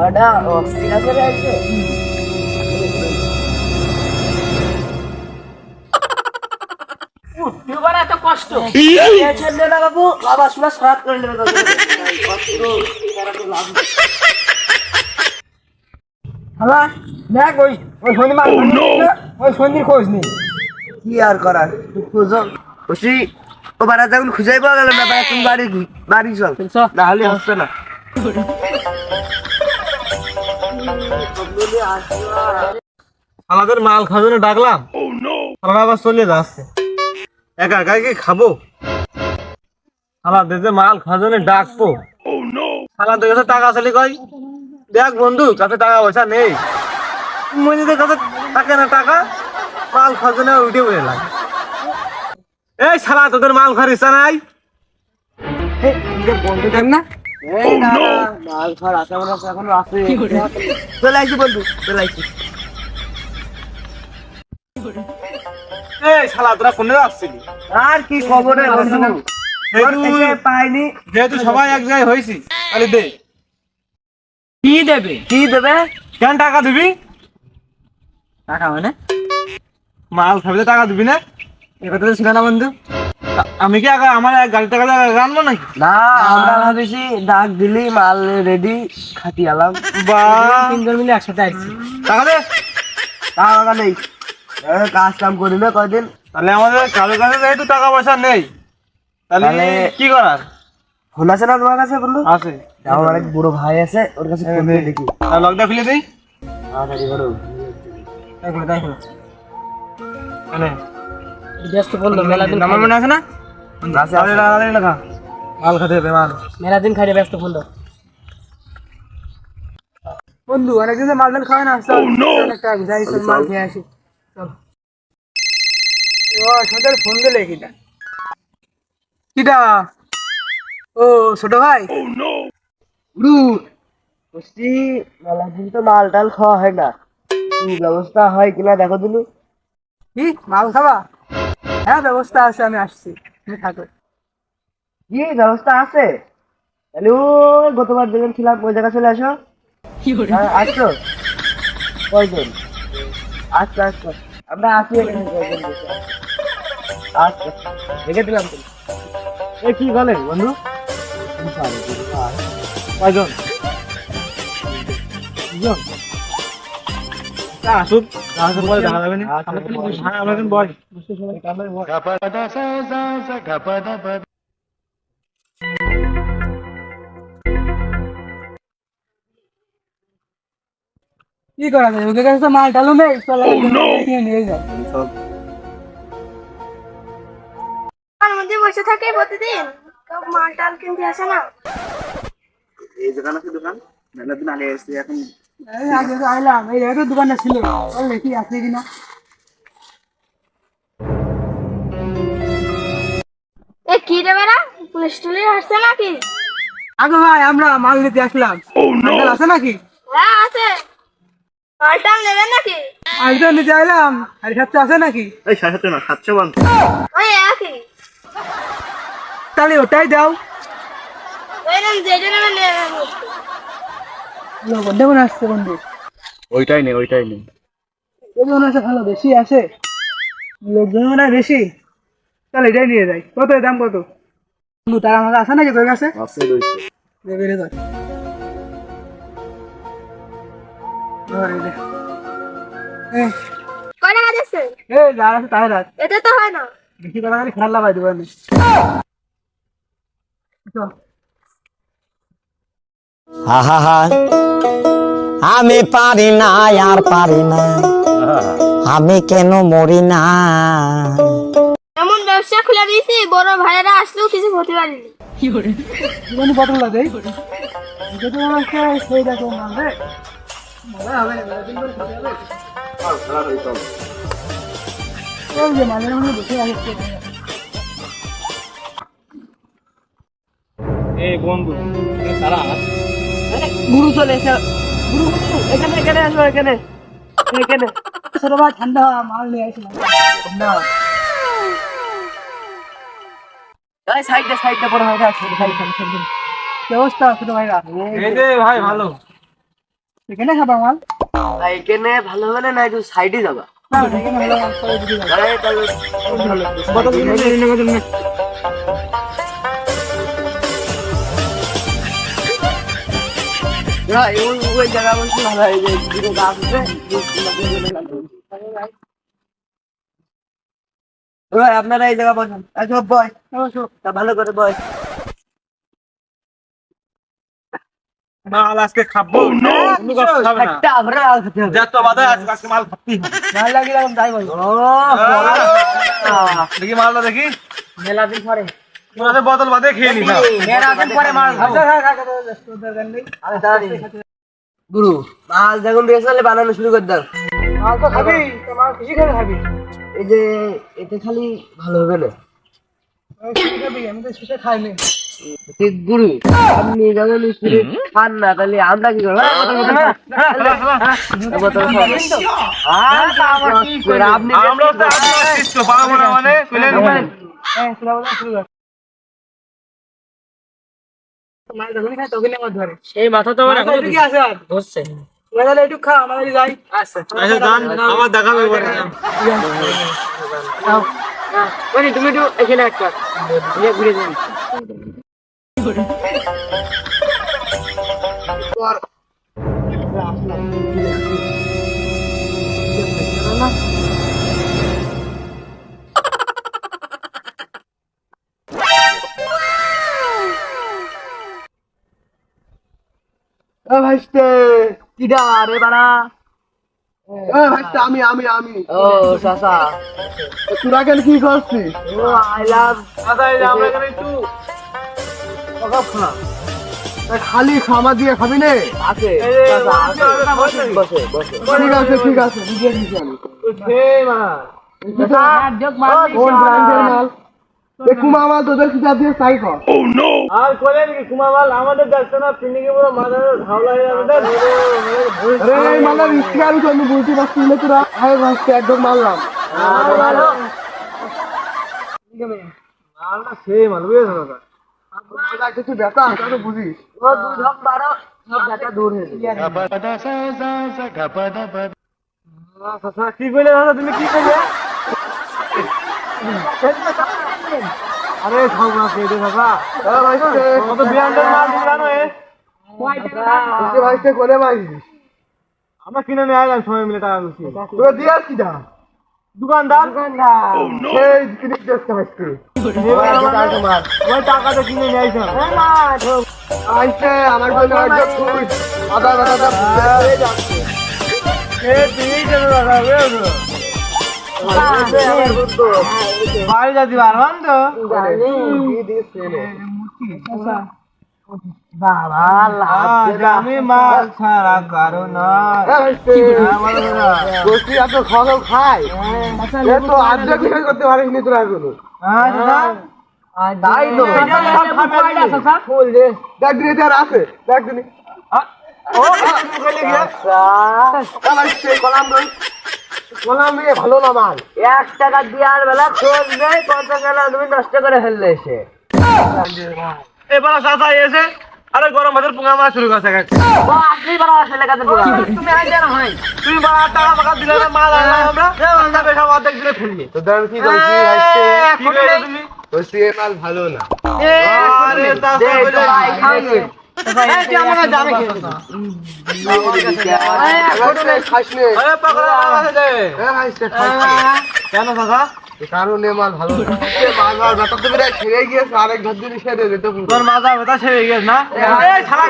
ওটা অস্থির আছে রে আজকে। উঠবার এত কষ্ট টেনশন নিও না বাবু, বাবা শোনা সারাত করে নেবে তোকে। কষ্ট করার তো লাভ নেই। হ্যালো দেখ ওই সন্ধি মাল ওই সন্ধির খোঁজ নেই। কি আর করার, খুঁজো বসি। ও বারা যখন খুঁজাই পাওয়া গেল না, বারা তুমি বাড়ি চল, না হলে হচ্ছে না। আমাদের মাল খাওয়ার জন্য ডাকলাম, আমরা আবার চলে যাচ্ছে। একা একা কি খাবো? আমাদের যে মাল খাওয়ার জন্য ডাকবো, আমাদের কাছে টাকা চালি কই? দেখ বন্ধু, কাছে টাকা পয়সা নেই, মনিদের কাছে থাকে না টাকা, মাল খাওয়ার জন্য উঠে বলে লাগে। এই শালা, তোদের মাল খাওয়ার ইচ্ছা নাই? বন্ধু দেখ না, মাল খাওয়ার আশা মনে হচ্ছে এখনো আছে। চলে আইসি বন্ধু, চলে আইসি। এই শালা তোরা কোনে যাচ্ছিলি? আর কি খবর রে বন্ধু? পাইনি যেহেতু সবাই এক জায়গায় হয়েছি, তাহলে দে। কি দেবে? কি দেবে? কেন টাকা দিবি? টাকা মানে মাল খাবি টাকা দিবি না? এ কথা তো ছিল না বন্ধু। আমি কি আমার গাড়ি টাকা রানবো নাকি? না, আমরা ভাবিছি ডাক দিলি মাল রেডি খাতি আলাম। বা তিনজন মিলে একসাথে আসছি। টাকা দে। টাকা নেই, কাজ কাম করি না কয়দিন। তাহলে আমাদের কারো কাছে যেহেতু টাকা পয়সা নেই, তাহলে তাহলে- কি করার? ফোন আছে না তোমার কাছে বন্ধু? আছে। আমার এক বুড়ো ভাই আছে, ওর কাছে ফোন দিয়ে দেখি। লকটা খুলে দিই। তাড়াতাড়ি করো। দেখো এনে ব্যস্ত বললো মেলা দিন নাম্বার মনে আছে না? আছে, তাহলে আছে। তাড়াতাড়ি লেখা। মাল খেতে হবে মাল। মেলা দিন খাইলে ব্যস্ত ফোন দাও। বন্ধু অনেকদিন মাল টাল খাওয়া না, অনেকটা যাই চল মাল খেয়ে আসি। চল। ও সন্ধ্যার ফোন দিলে কিটা? কিটা? ও ছোট ভাই। গুরু, বলছি মেলা দিন তো মাল টাল খাওয়া হয় না, কি ব্যবস্থা হয় কিনা দেখো দিলু। কি মাল খাবা? হ্যাঁ ব্যবস্থা আছে, আমি আসছি, তুমি থাকো। কি ব্যবস্থা আছে? তাহলে ওই গতবার যেদিন ছিলাম ওই জায়গা চলে আসো। হ্যাঁ, আসছো কয়জন? আচ্ছা আচ্ছা, আমরা আসি এখানে কয়জন বসে। আচ্ছা, রেখে দিলাম তো। এ কি বলে বন্ধু? কয়জন? দুজন? আসুক, আসুক পরে দেখা যাবে না। হ্যাঁ আমরা এখন বয় বসে সবাই কামড়ে বয়। কি করা যায়, ওদের কাছে তো মাল টালও নেই, চল নিয়ে যাও। তার মধ্যে বসে থাকে প্রতিদিন, কেউ মাল টাল কিনতে আসে না। এই দোকান আছে, দোকান মেলা দিন আগে এসেছি এখন। এই আগে তো আইলাম, এই জায়গায় তো দোকানটা ছিল, চল দেখি আছে কিনা। এ কি রে বেড়া, পুলিশ টুলিশ আসছে নাকি? আগে ভাই আমরা মাল নিতে আসলাম, মাল আছে নাকি? হ্যাঁ আছে, মাল টাল নেবেন নাকি? মালটা নিতে আইলাম, আর সাথে আছে নাকি? এই 700 না 700 বান। ওই একই, তাহলে ওটাই দাও। ওই নেন যেটা নেবেন নিয়ে নেন। বন্ধু মনে আসছে বন্ধু, ওইটাই নেই, ওইটাই নেই। এই মনে হচ্ছে ভালো বেশি আছে, লোকজন মনে হয় বেশি, তাহলে এটাই নিয়ে যাই। কত এর দাম কত বন্ধু? তার আমাকে আছে নাকি তোর কাছে? আছে রইছে। বেড়ে যায়। কয় টাকা দিচ্ছে? এই যার আছে তাই রাখ, এতে তো হয় না। বেশি কথা খালি খারাপ লাগাই দেবো আমি। চল। আহা আমি পারি না আর পারি না, আমি কেন মরি না। এমন ব্যবসা খুলে দিয়েছি, বড় ভাইয়েরা আসলেও কিছু হতে পারিনি। জীবনে বদল লাগে যদি মনে হচ্ছে সেই দেখো মাল রে, মজা হবে না, মেলা দিন ধরে খেতে হবে। ওই যে মাঝে মাঝে বসে আছে। এই বন্ধু তারা গুরু চলে এসে, গুরু গুরু, এখানে এখানে আসো, এখানে এখানে। ছোট ভাই ঠান্ডা মাল নিয়ে আসলাম না। এই সাইডে পড়ে হয় না, সাইড। ব্যবস্থা ছোট ভাইরা। এই যে ভাই ভালো, এখানে খাবা মাল এখানে ভালো হবে না একটু সাইডে যাবা? এখানে ভালো মাল সবাই দিদি আরে তাহলে কত করে নেবে ওই জায়গা বলছি ভালো হয় যে দুটো গাছ আছে ভাই আপনারা এই জায়গা বসেন সব বয় তা ভালো করে বয় মাল আজকে খাবো কোনো কথা খাবে না একটা আমরা আল খেতে হবে যা তো বাদে আজকে মাল খাচ্ছি মাল লাগিলাম তাই বল দেখি মালটা দেখি মেলা দিন পরে তোমাদের বোতল বাদে খেয়ে নি মেলা দিন পরে মাল খাবো গুরু মাল যখন রেসালে বানানো শুরু করে দাও মাল তো খাবি তো মাল খুশি করে খাবি এই যে এতে খালি ভালো হবে না খুশি খাবি আমি তো শেষে খাইনি ঠিক গুরু আপনি যখন স্পিরিট খান না তাহলে আমরা কি করবো আপনি আমরা তো শিষ্য পাবো না মানে কইলেন হ্যাঁ শুরু বলা শুরু কর মাল যখন খাই তখন আমার ধরে এই মাথা তো আমার এখন কি আছে আর ধরছে লাগালে একটু খা আমাদের যাই আচ্ছা আচ্ছা জান আমার দেখাবে বলে ওই তুমি একটু এখানে একটা ঘুরে যাই ভাইস্তে কিডা রে বাড়া ভাইস্তে আমি ও চাচা তোরা কেন কি করছিস? ও আই লাভ দাদা এই যে আমরা এখানে একটু খালি খামা দিয়ে খাবি নে? আছে এই যে চাচা, আছে। বসে, বসে বসে ঠিক আছে বুঝিয়ে দিচ্ছি আমি। সেই মা কোন ব্র্যান্ডের মাল? এ কুমা মাল তোদের কি দিয়ে চাই কর। আর কইলেন কি কুমামাল আমাদের দেখছ না পিন্ডিকে পুরো মাথা ধাওলা হয়ে আমাদের আরে এই মালের ইস্তি আমি তো বুঝতে পারছি না তোরা। আরে ভাইস্তে একদম মারলাম। মালটা সেই মাল বুঝেছ না মালটা কিছু ব্যথা আছে তো বুঝিস। ও দুই ঢক বারো সব ব্যথা দূর হয়ে যাবে কি কইলে দাদা তুমি কি কইলে আরে খাও না খেয়ে দে দাদা আরে ভাইস্তে কত ব্র্যান্ডের মাল দিলানো এ ভাইস্তে করে ভাই আমরা কিনে নিয়ে আইলাম সবাই মিলে টাকা গুছি তোরা দিয়ে আসছি যা। দোকানদার সেই জিনিস দেখতে ভাইস্তে। ওই টাকাটা কিনে নিয়ে আইসাম ভাইস্তে আমার জন্য একদম খুবই আদা ব্যথাটা হয়ে যাচ্ছে। এ তুই কেন দাদা বুঝেছো বাড়ি যাচ্ছি পারবান তো বাবা আজ আমি মাল ছাড়া কারো নয় বসি এত খাওয়া খাই তো আজকে কিছু করতে পারিস নি তোরা এখনো। তাই তো ফুল দে দেখ দিনে আর আছে দেখ দিনে কলাম নিয়ে ভালো না মাল 1 টাকা দেওয়ার বেলা খোঁজ নেই কত গেল তুমি নষ্ট করে ফেললে এসে এবার চাচা এসে আরে গরম ভাতের পুঙ্গা মারা শুরু করছে ও আপনি বড় আসলে কাছে তুমি আইডিয়া না হয় তুমি বাবা টাকা ফাকা দিলে না মাল আনলাম আমরা আমরা বেশা অর্ধেক দিলে ফেললি তো দাম কি কইছি কি কইলে তুমি বসি এ মাল ভালো না আরে চাচা বলে খাস নে আরে পাকড়া আছে দে কেন চাচা কারণে মাল ভালো না মাল মাল ব্যথা তো বিরাট ছেড়ে গিয়েছে আরেক ঘর দিন সেরে দিতে পুরো তোর মাজা ব্যথা ছেড়ে গেছে না এই শালা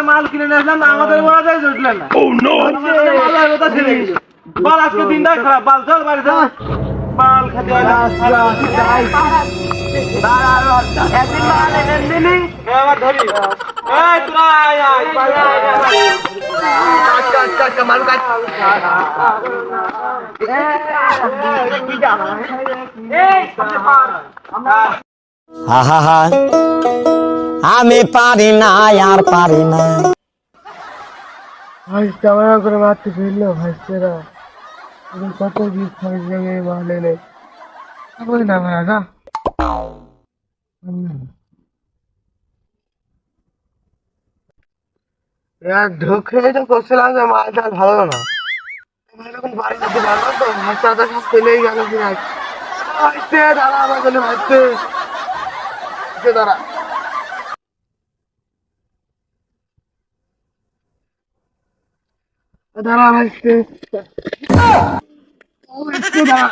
মাল কিনে নিয়ে আসলাম আমাদের বলা যায় জুটলেন না মাল ব্যথা ছেড়ে গেছে বল আজকে দিনটা খারাপ বাল চল বাড়ি চল মাল খেতে একদিন মাল এনেন দিনি আবার ধরি এই তোরা আয় আয় বাড়ি আয় আচ্ছা মাল কাট আহা আমি পারি না আর পারি না ভাই কেমন করে মারতে ফেললো ভাইস্তেরা কত কি খরচ লাগে বলে নে বলি না ভাই আগা ঢোকে তো করছিলাম যে মালটা ভালো না এখন বাড়ি যেতে পারবো তো ভাতটা তো সব চলেই গেল প্রায় ভাইতে দাঁড়া আমার জন্য ভাইতে দাঁড়া দাঁড়া ভাইতে দাঁড়া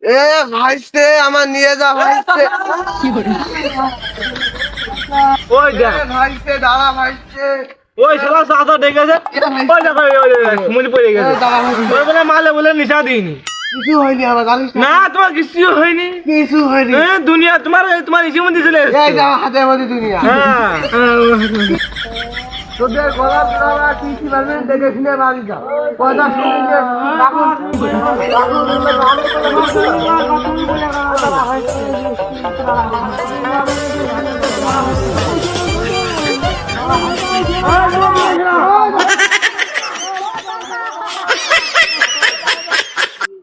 এ ভাইতে আমার নিয়ে যা ভাইতে ওই দেখ ভাইতে দাঁড়া ভাইতে ওই শালা চাচা ডেকেছে ওই দেখো মনে পড়ে গেছে দাঁড়া ভাইতে ওই বলে মালে বলে নিশা দিইনি কিছু হয়নি আমার জানিস না তোমার কিছু হয়নি কিছু হয়নি দুনিয়া তোমার ইসে মধ্যে চলে এসেছে। এই যা হাতের মধ্যে দুনিয়া হ্যাঁ তোদের গলার গলা কি পারবেন দেখে শুনে বাড়ি যাও কথা শুনে কাকুন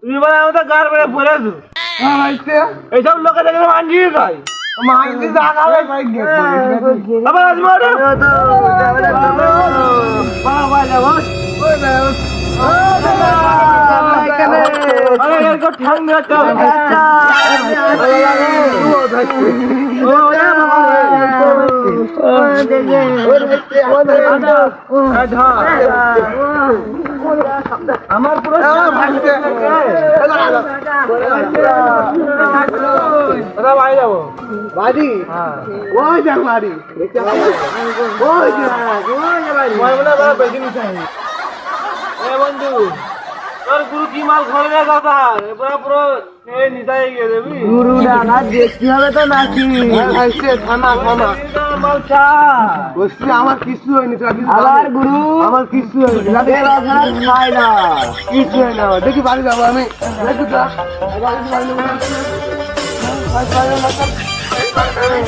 তুমি বলে আমাদের গার বেড়ে পড়েছো এইসব লোকে দেখে মানজিয়ে খাই মাইন্দি জাগাবে ভাই আবার আসবো ঠান্ডা আমার পুরো বাড়ি যাবো বাড়ি ওই দেখ বাড়ি ওই বেশি মিশাই বন্ধু তোর গুরু কি মাল ঘরে রে দাদা এবার পুরো নিতাই গিয়ে দেবি গুরু ডানা দেখতে হবে তো নাকি ভাইছে থামা থামা মাল চা বলছি আমার কিছু হয়নি তোরা কিছু আবার গুরু আমার কিছু হয়নি এরা ছাড়া খায় না কিছু হয় না দেখি বাড়ি যাবো আমি দেখি তো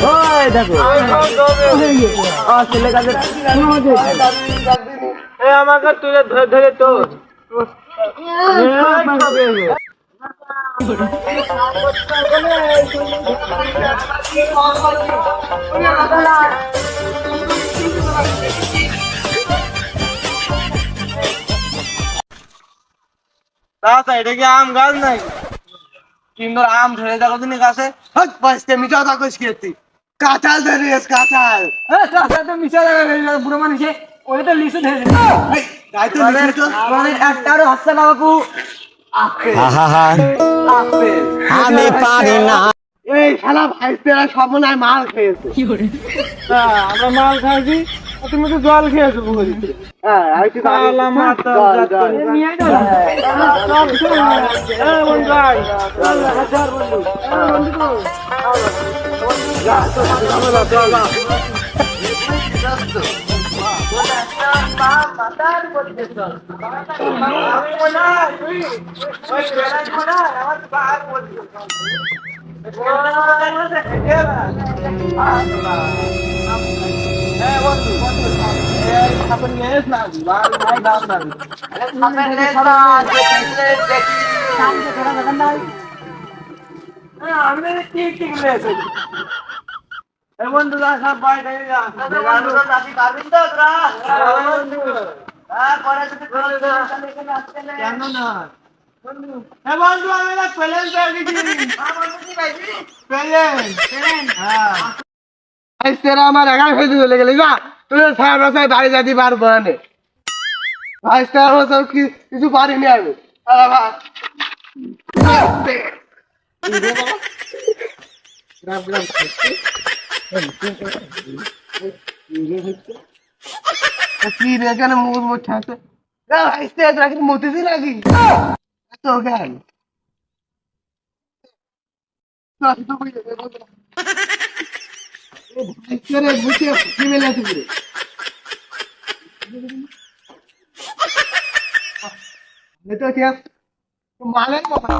ওই দেখো ছেলে কাজে আমাকে তুলে ধরে ধরে তো এটা কি আম গাছ নাই কিন্দর আম ধরে দেখো তুমি গাছে হট পাঁচতে মিঠা থাকো খেতে কাঁঠাল ধরিস কাঁঠাল বুড়ো মানুষে ওই তো লিচু ধরে তাই তো লিখে তো একটারও হচ্ছে না বাবু আহা আমি পারি না এই শালা ভাইস্তেরা সবনায় মাল খেয়েছে আমরা মাল খাইছি তুমি তো জল খেয়েছো পুকুরি হ্যাঁ আর কি আল্লাহ মাতা নিয়ে বন্ধু সব বাইরে কেন না বন্ধু আমি প্লেন ভাইস্তেরা আমার একা ফেলে চলে গেলে যা তুই সারা বছর বাড়ি যেতে পারবো না ভাইস্তেরা বছর কিছু পারিনি আমি কি রে কেন মুখ মুখ আছে ভাইস্তে তোরা কি মতেছি নাকি তো জ্ঞান ভাইস্তেরা বুঝে কি মেলে আছে পুরো এটা কি মালের কথা